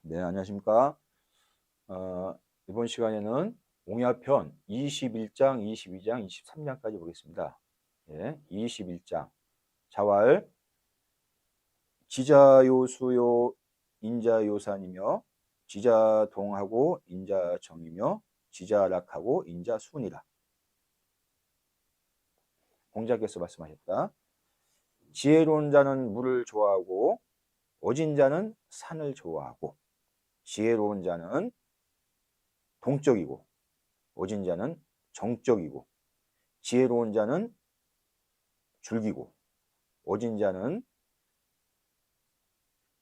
네, 안녕하십니까. 이번 시간에는 옹야편 21장, 22장, 23장까지 보겠습니다. 예, 21장. 자왈, 지자요수요, 인자요산이며, 지자동하고 인자정이며, 지자락하고 인자순이라. 공자께서 말씀하셨다. 지혜로운 자는 물을 좋아하고, 오진 자는 산을 좋아하고, 지혜로운 자는 동적이고, 오진 자는 정적이고, 지혜로운 자는 줄기고, 오진 자는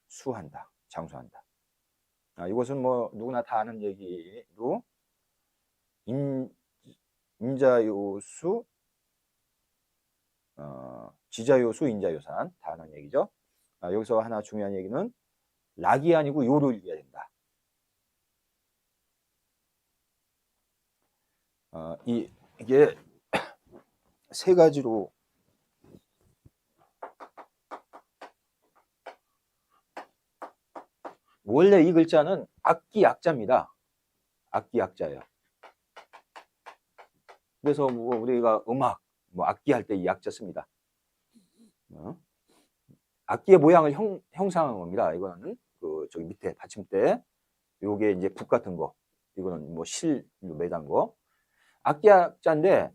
수한다, 장수한다. 이것은 뭐 누구나 다 아는 얘기로 인자요수, 지자요수, 인자요산 다 아는 얘기죠. 여기서 하나 중요한 얘기는 락이 아니고 요를 읽어야 된다. 이게 세 가지로 원래 이 글자는 악기 약자입니다. 악기 약자예요. 그래서 뭐 우리가 음악, 뭐 악기 할 때 이 약자 씁니다. 악기의 모양을 형상한 겁니다. 이거는 저기 밑에 받침대, 요게 이제 붓 같은 거, 이거는 뭐 실로 매단 거. 악기 약자인데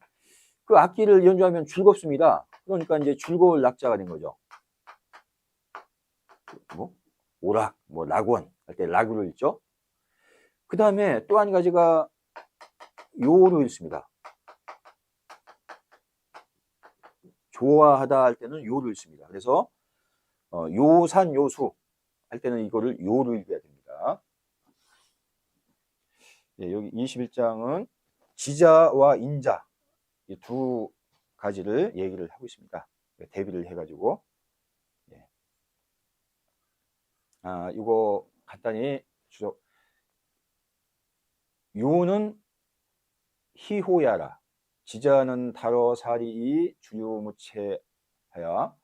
그 악기를 연주하면 즐겁습니다. 그러니까 이제 즐거울 낙자가 된 거죠. 뭐 오락, 뭐 락원 할 때 락으로 읽죠. 그 다음에 또 한 가지가 요로 읽습니다. 좋아하다 할 때는 요를 읽습니다. 그래서 요산 요수 할 때는 이거를 요로 읽어야 됩니다. 예, 여기 21장은 지자와 인자 이 두 가지를 얘기를 하고 있습니다. 대비를 해가지고. 예. 이거 간단히 주석. 요는 희호야라. 지자는 다러사리이 주요무체하여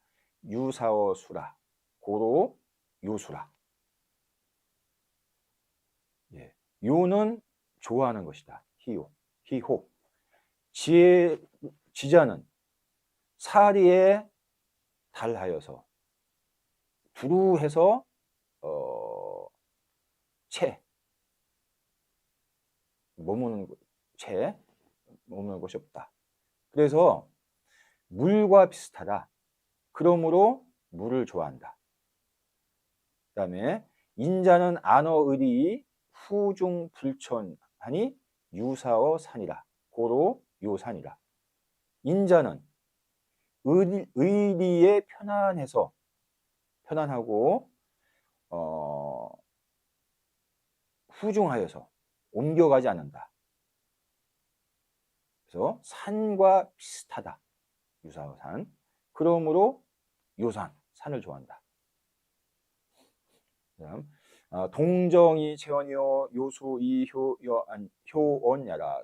유사어수라. 고로 요수라. 예. 요는 좋아하는 것이다. 희호. 희호. 지자는 사리에 달하여서 두루해서 머무는 것이 없다. 그래서 물과 비슷하다. 그러므로 물을 좋아한다. 그 다음에 인자는 안어의리 후중불천하니 유사어 산이라. 고로 요산이라. 인자는 의리에 편안하고 후중하여서 옮겨가지 않는다. 그래서 산과 비슷하다. 유사어 산. 그러므로 요산, 산을 좋아한다. 그다음 동정이 재원이요 요수 이효여 효원야라.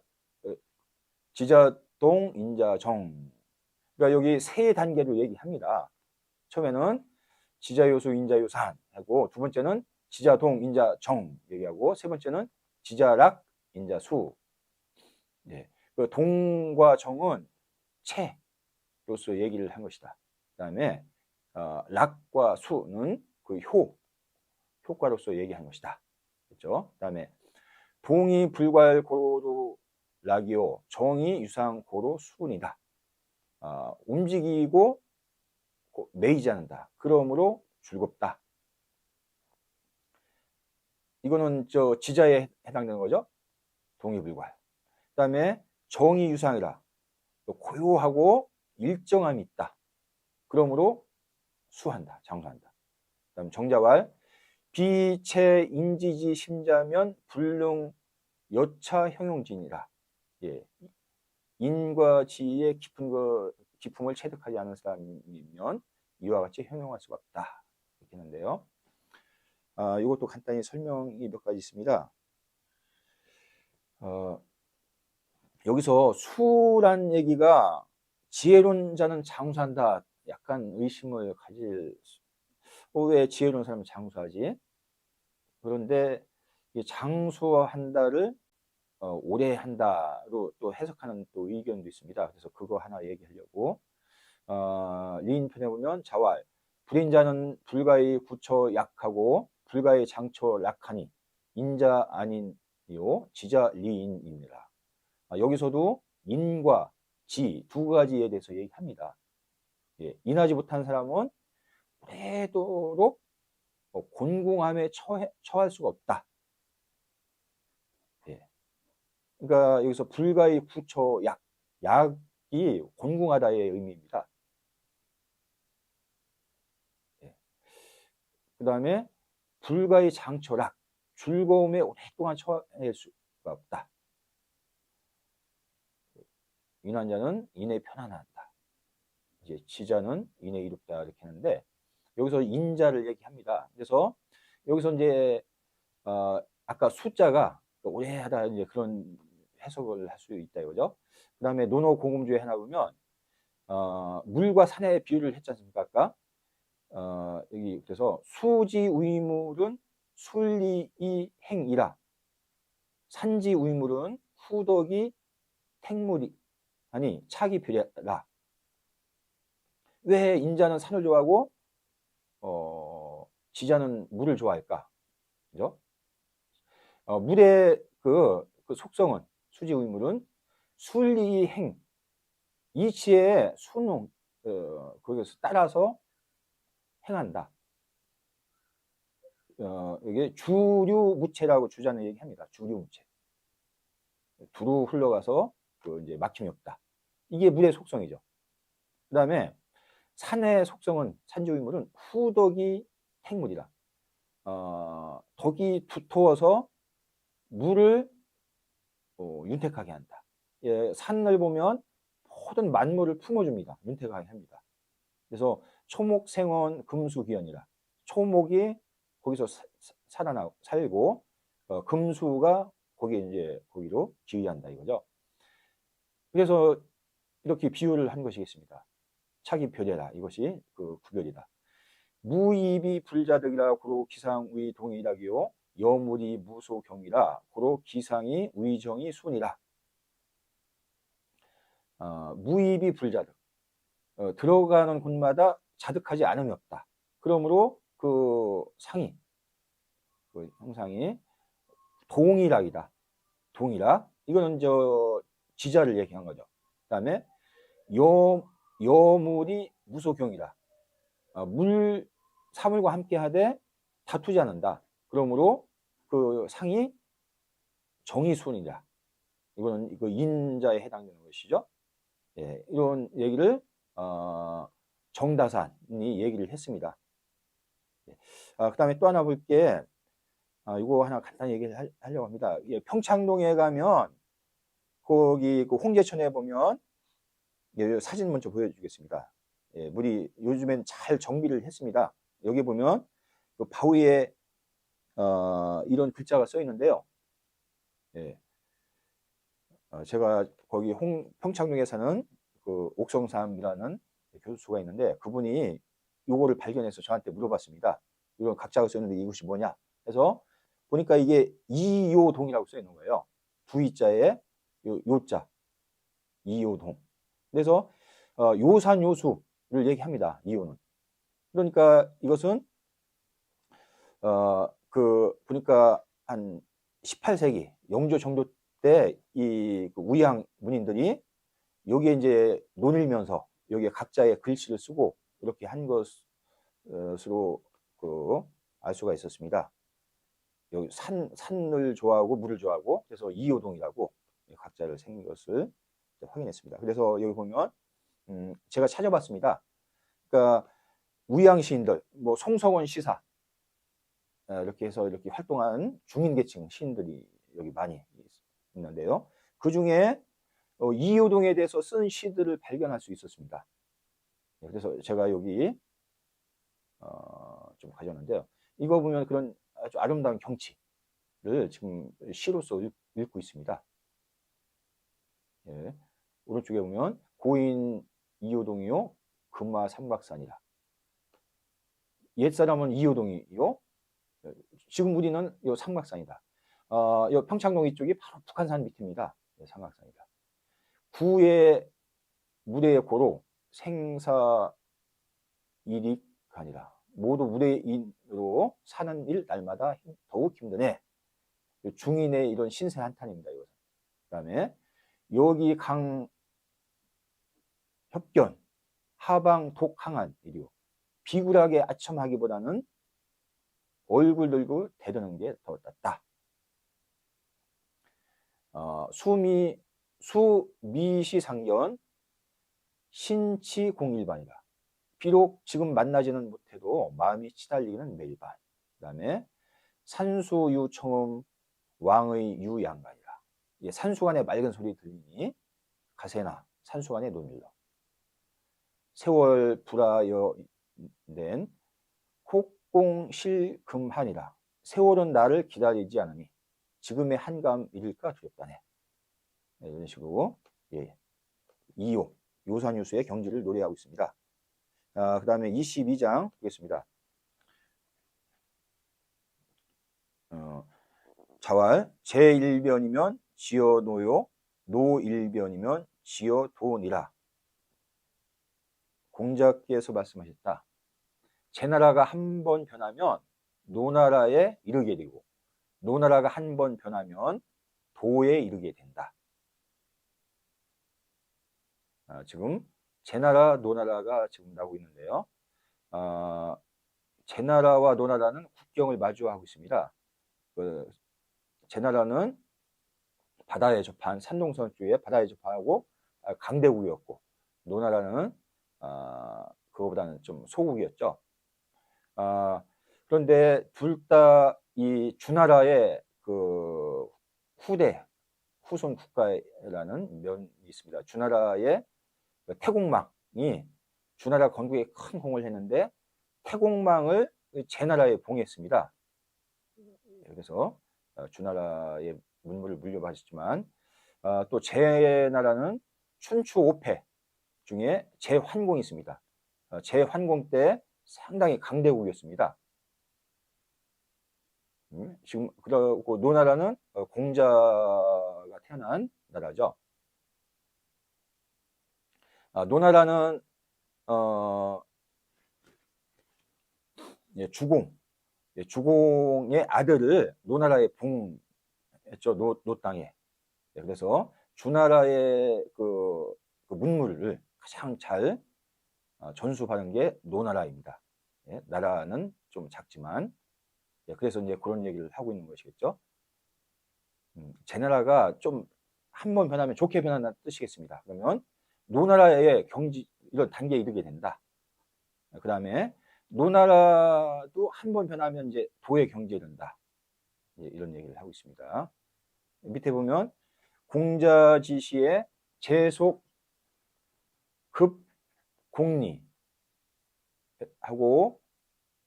지자동 인자정. 그러니까 여기 세 단계로 얘기합니다. 처음에는 지자요수 인자요산 하고, 두 번째는 지자동 인자정 얘기하고, 세 번째는 지자락 인자수. 예. 그 동과 정은 체로서 얘기를 한 것이다. 그 다음에 락과 수는 그 효과로서 얘기한 것이다. 그렇죠? 그 다음에 동이 불괄 고로 락이요 정이 유상 고로 수군이다. 움직이고 매이지 않는다. 그러므로 즐겁다. 이거는 지자에 해당되는 거죠. 동의불괄. 그 다음에 정의 유상이라. 고요하고 일정함이 있다. 그러므로 수한다. 장수한다. 그 다음 정자왈. 비체 인지지 심자면 불능 여차 형용진이라. 예. 인과 지의 기품을 체득하지 않은 사람이면 이와 같이 형용할 수가 없다. 이렇게 했는데요. 이것도 간단히 설명이 몇 가지 있습니다. 여기서 수란 얘기가 지혜로운 자는 장수한다. 약간 의심을 가질, 왜 지혜로운 사람은 장수하지? 그런데 이 장수한다를 오래 한다로 또 해석하는 또 의견도 있습니다. 그래서 그거 하나 얘기하려고. 리인편에 보면 자왈 불인자는 불가의 구처 약하고 불가의 장처 약하니 인자 아닌요 지자 리인입니다. 여기서도 인과 지 두 가지에 대해서 얘기합니다. 예, 인하지 못한 사람은 오래도록 곤궁함에 처할 수가 없다. 예. 그러니까 여기서 불가의 구처 약이 곤궁하다의 의미입니다. 예. 그 다음에 불가의 장처락 즐거움에 오랫동안 처할 수가 없다. 인한 자는 인에 편안하다. 이제 지자는 인에 이롭다 이렇게 하는데 여기서 인자를 얘기합니다. 그래서 여기서 이제 아까 숫자가 오래 하다 이제 그런 해석을 할 수 있다 이거죠. 그 다음에 논어공음주에 하나 보면 물과 산의 비유를 했지 않습니까? 아까 여기 그래서 수지우이물은 순리이 행이라 산지우이물은 후덕이 택물이 아니 차기 별이라. 왜 인자는 산을 좋아하고 지자는 물을 좋아할까? 그죠? 물의 그 속성은 수지우이물은 순리행 이치의 순응 거기서 따라서 행한다. 이게 주류무체라고 주자는 얘기합니다. 주류무체. 두루 흘러가서 그 이제 막힘이 없다. 이게 물의 속성이죠. 그 다음에 산의 속성은 산지우이물은 후덕이 택물이라. 덕이 두터워서 물을 윤택하게 한다. 예, 산을 보면 모든 만물을 품어줍니다. 윤택하게 합니다. 그래서 초목생원 금수기현이라. 초목이 거기서 살고 금수가 거기로 기위한다 이거죠. 그래서 이렇게 비유를 한 것이겠습니다. 차기 별이라 이것이 그 구별이다. 무입이 불자득이라 고로 기상의 동일하기요 여물이 무소경이라 고로 기상이 의정이 순이라. 무입이 불자득 들어가는 곳마다 자득하지 않음이 없다. 그러므로 그 상이 그 형상이 동일하이다. 동일하 이거는 지자를 얘기한 거죠. 그다음에 여물이 무소경이라. 사물과 함께 하되 다투지 않는다. 그러므로 그 상이 정의순이다. 이거는 그 인자에 해당되는 것이죠. 예, 이런 얘기를 정다산이 얘기를 했습니다. 예. 그다음에 또 하나 볼게. 이거 하나 간단히 얘기를 하려고 합니다. 예, 평창동에 가면 거기 그 홍제천에 보면 예, 사진 먼저 보여주겠습니다. 예, 물이 요즘엔 잘 정비를 했습니다. 여기 보면 그 바위에 이런 글자가 써 있는데요. 예, 제가 거기 평창동에 사는 그 옥성삼이라는 교수가 있는데 그분이 요거를 발견해서 저한테 물어봤습니다. 이런 각자가 써 있는데 이것이 뭐냐? 해서 보니까 이게 이요동이라고 써 있는 거예요. 두이자에 요자 이요동. 그래서 요산요수를 얘기합니다. 이요는. 그러니까 이것은 보니까 한 18세기 영조 정도 때 이 우양 문인들이 여기에 이제 논일면서 여기에 각자의 글씨를 쓰고 이렇게 한 것으로 알 수가 있었습니다. 여기 산을 좋아하고 물을 좋아하고 그래서 이효동이라고 각자를 생긴 것을 확인했습니다. 그래서 여기 보면 제가 찾아봤습니다. 그러니까 우양 시인들, 뭐 송석원 시사 이렇게 해서 이렇게 활동한 중인계층 시인들이 여기 많이 있는데요. 그 중에 이효동에 대해서 쓴 시들을 발견할 수 있었습니다. 그래서 제가 여기 좀 가져왔는데요. 이거 보면 그런 아주 아름다운 경치를 지금 시로서 읽고 있습니다. 예. 오른쪽에 보면 고인 이효동이요 금마 삼박산이라. 옛사람은 이효동이요 지금 우리는 요 삼각산이다. 요 평창동 이쪽이 바로 북한산 밑입니다. 삼각산이다. 구의 무대의 고로 생사 일익하니라. 모두 무대인으로 사는 일 날마다 더욱 힘드네. 중인의 이런 신세 한탄입니다. 이것은. 그다음에 여기 강 협견 하방 독항한 일이요. 비굴하게 아첨하기보다는 얼굴 들고 대드는 게 더 낫다. 수미시상견 신치공일반이다. 비록 지금 만나지는 못해도 마음이 치달리기는 매일반. 그 다음에 산수유청음 왕의 유양간이라. 산수간의 맑은 소리 들리니 가세나 산수간의 노밀러. 세월 불하여 낸 혹공실금하니라. 세월은 나를 기다리지 않으니 지금의 한감 이를까 두렵다네. 네, 이런 식으로 예, 2호 요산유수의 경지를 노래하고 있습니다. 그 다음에 22장 보겠습니다. 자왈 제1변이면 지어노요 노1변이면 지어도니라. 공자께서 말씀하셨다. 제 나라가 한 번 변하면 노나라에 이르게 되고 노나라가 한 번 변하면 도에 이르게 된다. 지금 제나라 노나라가 지금 나오고 있는데요. 제나라와 노나라는 국경을 마주하고 있습니다. 제나라는 바다에 접한 산동선 쪽에 바다에 접하고 강대국이었고 노나라는 그거보다는 좀 소국이었죠. 그런데 둘 다 이 주나라의 그 후손 국가라는 면이 있습니다. 주나라의 태공망이 주나라 건국에 큰 공을 했는데 태공망을 제나라에 봉했습니다. 그래서 주나라의 문물을 물려받았지만 또 제나라는 춘추 5패 중에 제환공이 있습니다. 제환공 때 상당히 강대국이었습니다. 지금 그리고 노나라는 공자가 태어난 나라죠. 노나라는 주공의 아들을 노나라에 봉했죠. 노 땅에. 그래서 주나라의 그 문물을 가장 잘 전수받은 게 노나라입니다. 나라는 좀 작지만 그래서 이제 그런 얘기를 하고 있는 것이겠죠. 제나라가 좀 한 번 변하면 좋게 변한다는 뜻이겠습니다. 그러면 노나라의 경지 이런 단계에 이르게 된다. 그 다음에 노나라도 한 번 변하면 이제 도의 경지에 이른다. 이런 얘기를 하고 있습니다. 밑에 보면 공자지시에 제속 급 공리 하고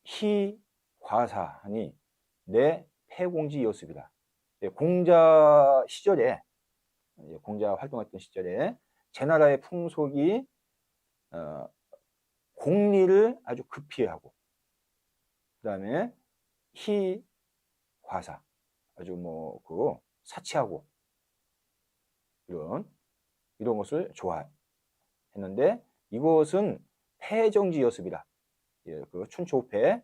희 과사하니 내 폐공지 여습이다. 공자 시절에 공자 활동했던 시절에 제나라의 풍속이 공리를 아주 급히 하고 그 다음에 희 과사 아주 뭐 그 사치하고 이런 것을 좋아했는데 이것은 폐정지 여습이다. 그 춘추 5패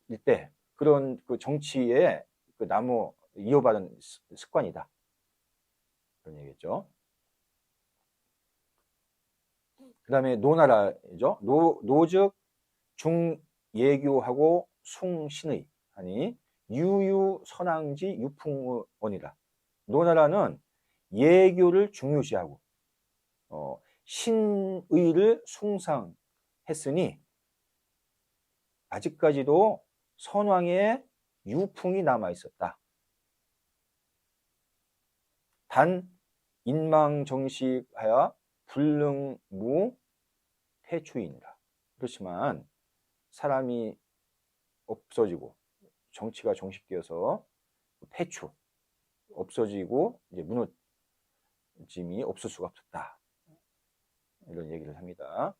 일때 그런 그 정치의 그 나무 이어받은 습관이다. 그런 얘기겠죠. 그 다음에 노나라죠. 노즉 중예교하고 숭신의 하니 유유선왕지 유풍원이라. 노나라는 예교를 중요시하고 신의를 숭상했으니 아직까지도 선왕의 유풍이 남아 있었다. 단 인망정식하여 불능무 태추이니라. 그렇지만 사람이 없어지고 정치가 정식되어서 태추 없어지고 이제 무너짐이 없을 수가 없었다. 이런 얘기를 합니다.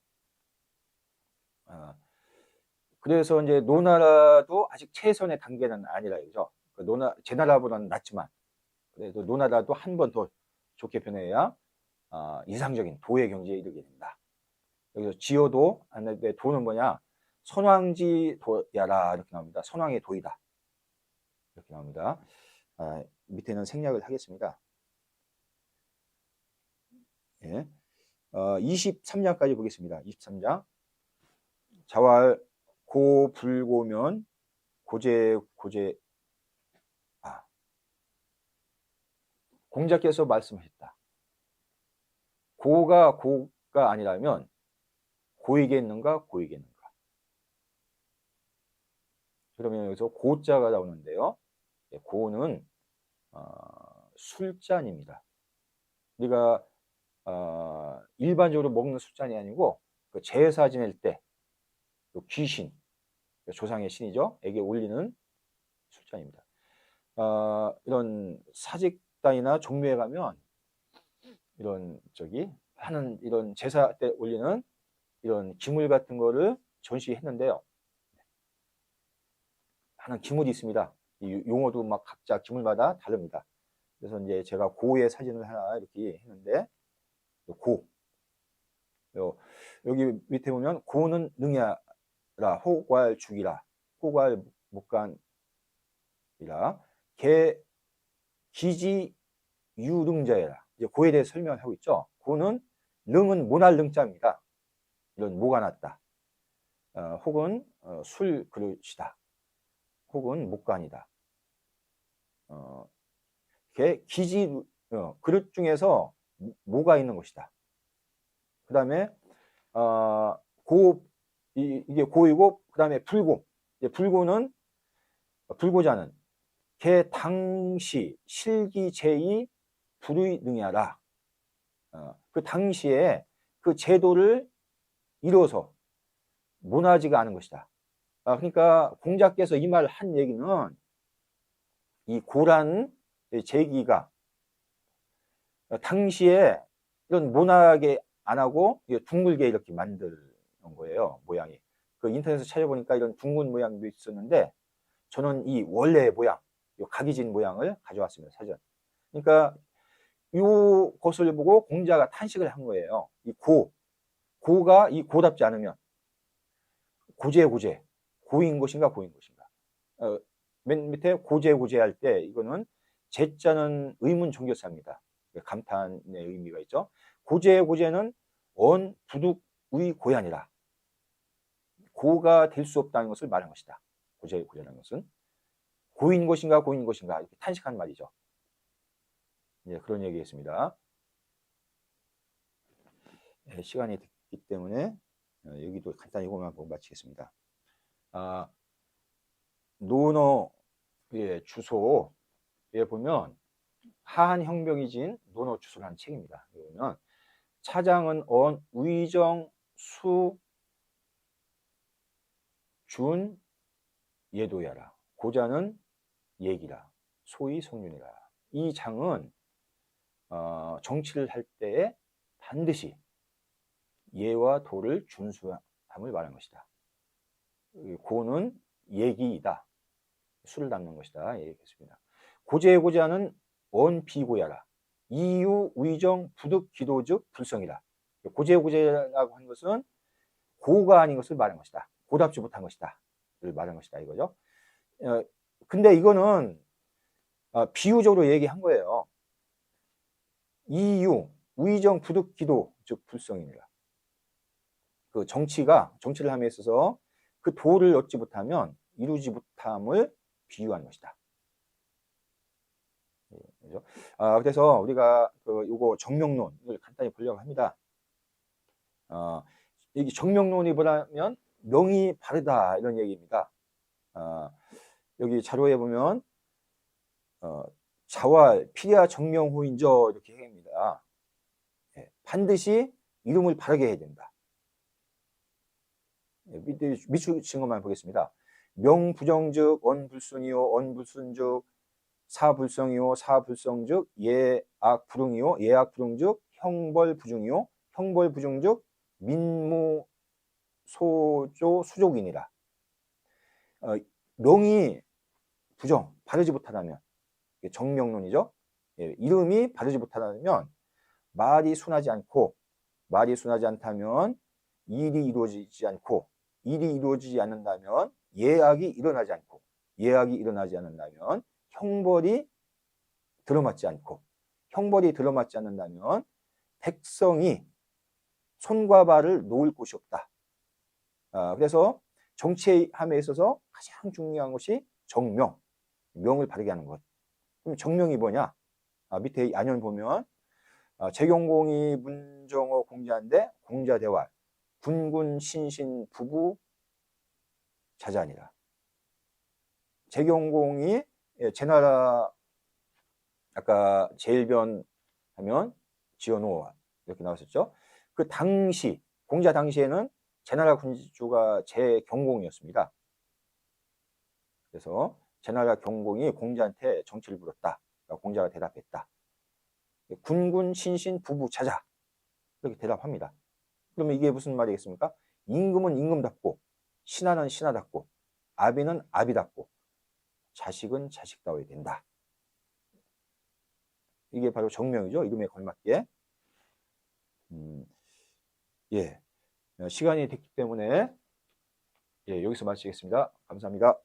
그래서 이제 노나라도 아직 최선의 단계는 아니라 이거죠. 그 제나라보다는 낫지만 그래도 노나라도 한 번 더 좋게 변해야 이상적인 도의 경지에 이르게 된다. 여기서 지어도 안는데 도는 뭐냐? 선왕지 도야라 이렇게 나옵니다. 선왕의 도이다 이렇게 나옵니다. 밑에는 생략을 하겠습니다. 예. 23장까지 보겠습니다. 23장. 자왈 고불고면 고제 공자께서 말씀하셨다. 고가 아니라면 고이겠는가 고이겠는가. 그러면 여기서 고자가 나오는데요. 고는 술잔입니다. 우리가 일반적으로 먹는 술잔이 아니고 그 제사 지낼 때 귀신, 조상의 신이죠. 에게 올리는 술잔입니다. 이런 사직단이나 종묘에 가면 이런 하는 이런 제사 때 올리는 이런 기물 같은 거를 전시했는데요. 하는 기물이 있습니다. 이 용어도 막 각자 기물마다 다릅니다. 그래서 이제 제가 고의 사진을 하나 이렇게 했는데 고 여기 밑에 보면 고는 능야라 호괄 죽이라 호괄 목간이라 개 기지 유능자여라. 이제 고에 대해 설명을 하고 있죠. 고는 능은 모날 능자입니다. 이런 모가 났다. 혹은 술 그릇이다. 혹은 목간이다. 기지 그릇 중에서 모가 있는 것이다. 그 다음에 이게 고이고 그 다음에 불고. 불고자는 개 당시 실기제의 불의능야라. 그 당시에 그 제도를 이뤄서 모나지가 않은 것이다. 그러니까 공자께서 이 말을 한 얘기는 이 고라는 제기가 당시에 이런 모나게 안 하고 둥글게 이렇게 만드는 거예요. 모양이. 그 인터넷에서 찾아보니까 이런 둥근 모양도 있었는데 저는 이 원래의 모양, 이 각이진 모양을 가져왔습니다. 사전. 그러니까 이것을 보고 공자가 탄식을 한 거예요. 이 고가 이 고답지 않으면 고제 고인 것인가 고인 것인가. 맨 밑에 고제 할 때 이거는 제자는 의문 종교사입니다. 감탄의 의미가 있죠. 고제는 원 부득의 고야니라. 고가 될 수 없다는 것을 말한 것이다. 고제라는 것은 고인 것인가 고인 것인가 이렇게 탄식한 말이죠. 예, 그런 얘기했습니다. 예, 시간이 됐기 때문에 여기도 간단히 이거만 보고 마치겠습니다. 노노의 주소에 보면 하한혁명이 진 노노 주소라는 책입니다. 보면 차장은 위정 수 준 예도야라. 고자는 예기라. 소위 성륜이라. 이 장은 정치를 할 때에 반드시 예와 도를 준수함을 말한 것이다. 고는 예기이다. 술을 담는 것이다. 얘기했습니다. 고제는 원비고야라. 이유 위정 부득 기도즉 불성이라. 고제라고 하는 것은 고가 아닌 것을 말한 것이다. 고답지 못한 것이다. 를 말한 것이다 이거죠. 근데 이거는 비유적으로 얘기한 거예요. 이유 위정 부득 기도 즉 불성이니라. 그 정치를 함에 있어서 그 도를 얻지 못하면 이루지 못함을 비유한 것이다. 그렇죠? 그래서 우리가 요거 정명론을 간단히 보려고 합니다. 여기 정명론이 뭐냐면 명이 바르다 이런 얘기입니다. 여기 자료에 보면 자왈 필야 정명호인저 이렇게 얘기합니다. 반드시 이름을 바르게 해야 된다. 밑에 미추신 것만 보겠습니다. 명부정즉 언불순이요 언불순즉 사불성이요 사불성즉 예악불응이요 예악불응즉 형벌부중이요 형벌부중즉 민무소조 수족이니라. 명이 부정, 바르지 못하다면, 정명론이죠. 예, 이름이 바르지 못하다면, 말이 순하지 않고, 말이 순하지 않다면 일이 이루어지지 않고, 일이 이루어지지 않는다면 예악이 일어나지 않고, 예악이 일어나지 않는다면 형벌이 들어맞지 않고, 형벌이 들어맞지 않는다면 백성이 손과 발을 놓을 곳이 없다. 그래서 정치함에 있어서 가장 중요한 것이 정명, 명을 바르게 하는 것. 그럼 정명이 뭐냐? 밑에 안연 보면 재경공이 문정어 공자인데 공자대활 군군 신신 부부 자자니라. 재경공이 제나라 아까 제일변 하면 지어놓아 이렇게 나왔었죠. 그 당시 공자 당시에는 제나라 군주가 재경공이었습니다. 그래서 제나라 경공이 공자한테 정치를 물었다. 공자가 대답했다. 군군 신신 부부 자자 이렇게 대답합니다. 그러면 이게 무슨 말이겠습니까? 임금은 임금답고 신하는 신하답고 아비는 아비답고 자식은 자식다워야 된다. 이게 바로 정명이죠. 이름에 걸맞게. 예, 시간이 됐기 때문에 예, 여기서 마치겠습니다. 감사합니다.